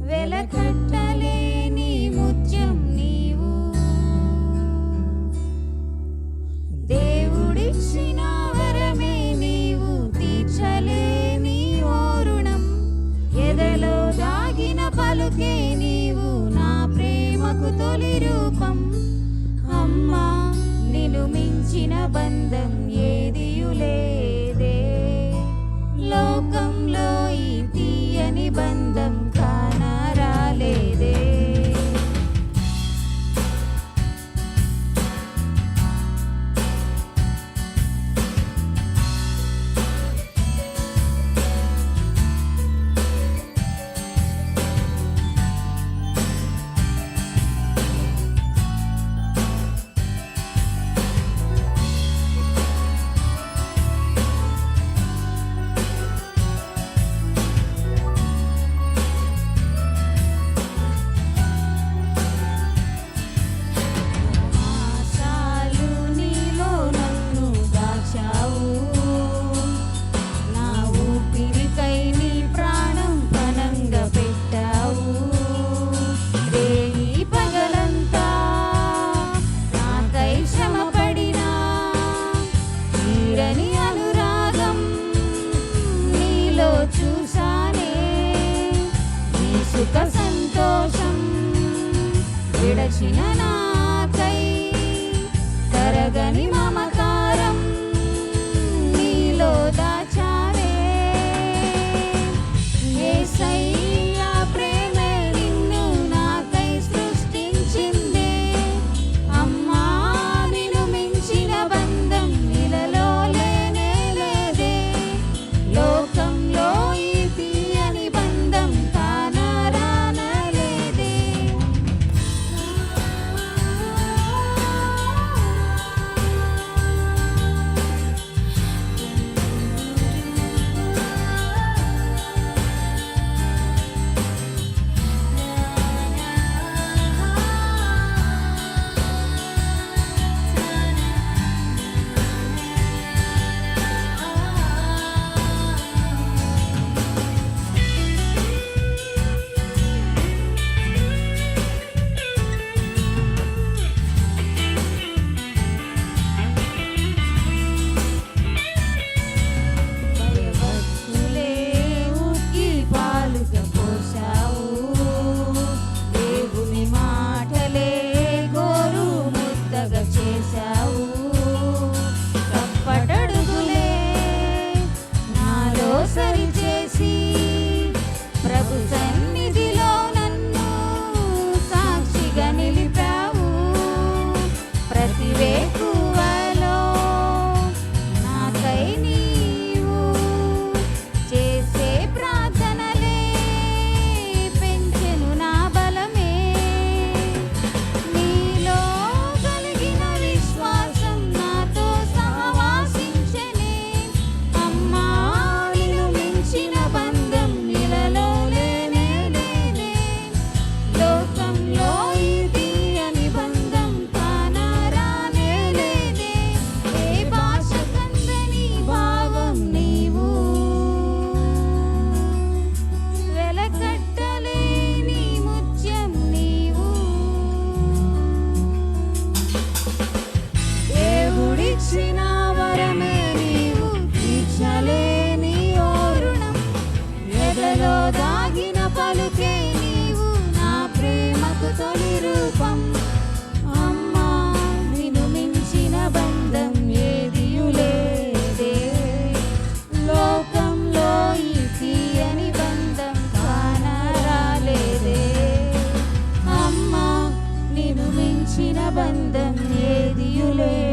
వెలకట్టలేని ముత్యం నీవు, దేవుడిచ్చిన వరమే నీవు, తీర్చలేని ఓ రుణం, ఎదలో దాగిన పలుకే నీవు, నా ప్రేమకు తొలి రూపం. అమ్మా నిన్ను మించిన బంధం ఏదియు లేదే, లోకంలో ఈ తీయని బంధం కానరాలేదే. చూసానే నీ సుఖ సంతోషం, విడచిన నాకై తరగని మమకారం నీలో దాచావే. యేసయ్యా ప్రేమే నిన్ను నాకై సృష్టించిందే, అమ్మా నిన్ను మించిన బంధం ఇలలో లేనే లేదే, లోకంలో ఈ తీయని బంధం కానరానలేదే. దాగిన పలుకే నీవు, నా ప్రేమకు తొలి రూపం. అమ్మా నిన్ను మించిన బంధం ఏదియు లేదే, లోకంలో ఈ తీయని బంధం కానరాలేదే. అమ్మా నిన్ను మించిన బంధం ఏదియు లేదే.